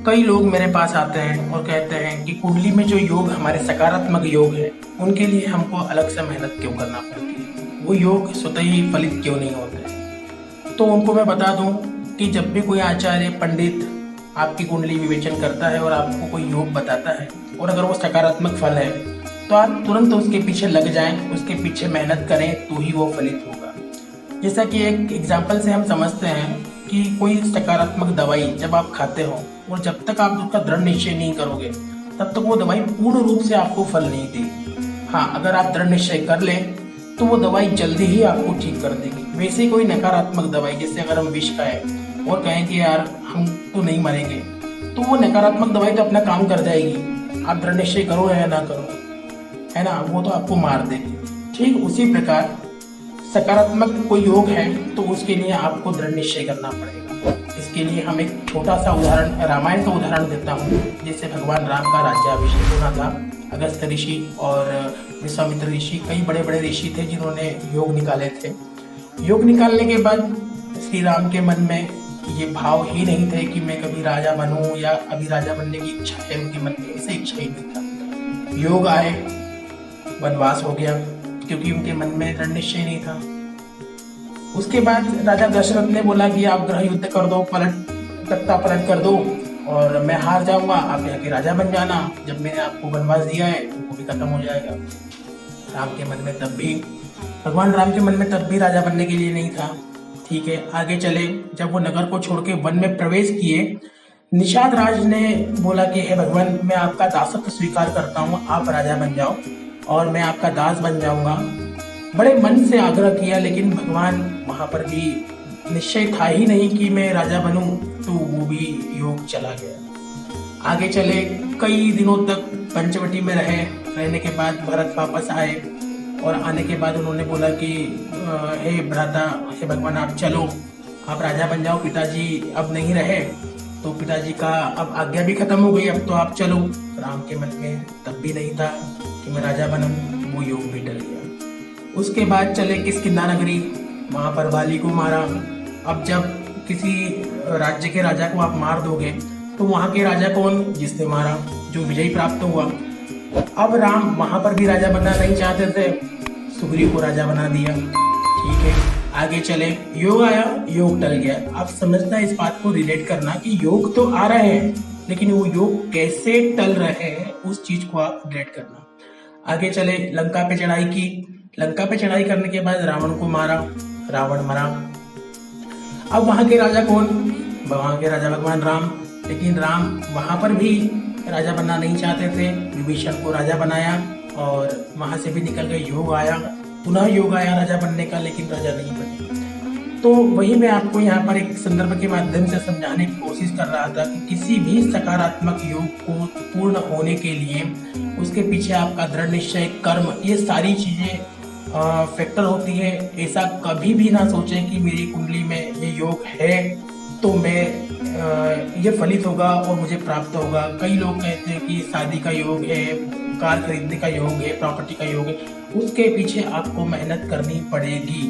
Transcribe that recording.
कई लोग मेरे पास आते हैं और कहते हैं कि कुंडली में जो योग हमारे सकारात्मक योग है उनके लिए हमको अलग से मेहनत क्यों करना पड़ती है, वो योग स्वतः ही फलित क्यों नहीं होते। तो उनको मैं बता दूं कि जब भी कोई आचार्य पंडित आपकी कुंडली विवेचन करता है और आपको कोई योग बताता है और अगर वो सकारात्मक फल है तो आप तुरंत उसके पीछे लग जाएं, उसके पीछे मेहनत करें तो ही वो फलित होगा। जैसा कि एक एग्जाम्पल से हम समझते हैं कि कोई सकारात्मक दवाई जब आप खाते हो और जब तक आप उसका दृढ़ निश्चय नहीं करोगे तब तक वो दवाई पूर्ण रूप से आपको फल नहीं देगी। हाँ, अगर आप दृढ़ निश्चय कर लें तो वो दवाई जल्दी ही आपको ठीक कर देगी। वैसे ही कोई नकारात्मक दवाई, जैसे अगर हम विष खाएं और कहें कि यार हम तो नहीं मरेंगे, तो वो नकारात्मक दवाई तो अपना काम कर जाएगी, आप दृढ़ निश्चय करो या ना करो, है ना, वो तो आपको मार देगी। ठीक उसी प्रकार सकारात्मक कोई योग है तो उसके लिए आपको दृढ़ निश्चय करना पड़ेगा। इसके लिए हम एक छोटा सा उदाहरण, रामायण का उदाहरण देता हूँ। जैसे भगवान राम का राज्याभिषेक होना था, अगस्त्य ऋषि और विश्वामित्र ऋषि, कई बड़े बड़े ऋषि थे जिन्होंने योग निकाले थे। योग निकालने के बाद श्री राम के मन में ये भाव ही नहीं थे कि मैं कभी राजा बनूं या अभी राजा बनने की इच्छा है उनके मन में, ऐसा इच्छा ही नहीं था। योग आए, वनवास हो गया क्योंकि उनके मन में दृढ़ निश्चय नहीं था। उसके बाद राजा दशरथ ने बोला कि आप ग्रह युद्ध कर दो, तख्ता पलट कर दो और मैं हार जाऊंगा, आप यहाँ के राजा बन जाना। जब मैंने आपको वनवास दिया है वो भी खत्म हो जाएगा। राम के मन में तब भी, भगवान राम के मन में तब भी राजा बनने के लिए नहीं था। ठीक है, आगे चले। जब वो नगर को छोड़ के वन में प्रवेश किए, निषाद राज ने बोला कि हे भगवान, मैं आपका दासत्व स्वीकार करता हूँ, आप राजा बन जाओ और मैं आपका दास बन जाऊंगा। बड़े मन से आग्रह किया, लेकिन भगवान वहां पर भी निश्चय था ही नहीं कि मैं राजा बनूं, तो वो भी योग चला गया। आगे चले, कई दिनों तक पंचवटी में रहने के बाद भरत वापस आए और आने के बाद उन्होंने बोला कि हे भ्राता, हे भगवान, आप चलो, आप राजा बन जाओ, पिताजी अब नहीं रहे, तो पिताजी का अब आज्ञा भी खत्म हो गई, अब तो आप चलो। राम के मन में तब भी नहीं था कि मैं राजा बनूं, वो योग भी टल गया। उसके बाद चले किष्किंधा नगरी, वहां पर बाली को मारा। अब जब किसी राज्य के राजा को आप मार दोगे तो वहां के राजा कौन? जिसने मारा, जो विजयी प्राप्त हुआ। अब राम वहां पर भी राजा बनना नहीं चाहते थे, सुग्रीव को राजा बना दिया। ठीक है, आगे चले, योग आया, योग टल गया। आप समझना, इस बात को रिलेट करना कि योग तो आ रहे हैं लेकिन वो योग कैसे टल रहे हैं, उस चीज को आप रिलेट करना। आगे चले, लंका पे चढ़ाई की। लंका पे चढ़ाई करने के बाद रावण को मारा, रावण मरा। अब वहां के राजा कौन? वहां के राजा भगवान राम। लेकिन राम वहां पर भी राजा बनना नहीं चाहते थे, विभीषण को राजा बनाया और वहां से भी निकल गए। योग आया, पुनः योग आया राजा बनने का, लेकिन राजा नहीं बने। तो वही मैं आपको यहाँ पर एक संदर्भ के माध्यम से समझाने की कोशिश कर रहा था कि किसी भी सकारात्मक योग को पूर्ण होने के लिए उसके पीछे आपका दृढ़ निश्चय, कर्म, ये सारी चीजें फैक्टर होती है। ऐसा कभी भी ना सोचें कि मेरी कुंडली में ये योग है तो मैं ये फलित होगा और मुझे प्राप्त होगा। कई लोग कहते हैं कि शादी का योग है, कार खरीदने का योग है, प्रॉपर्टी का योग है, उसके पीछे आपको मेहनत करनी पड़ेगी।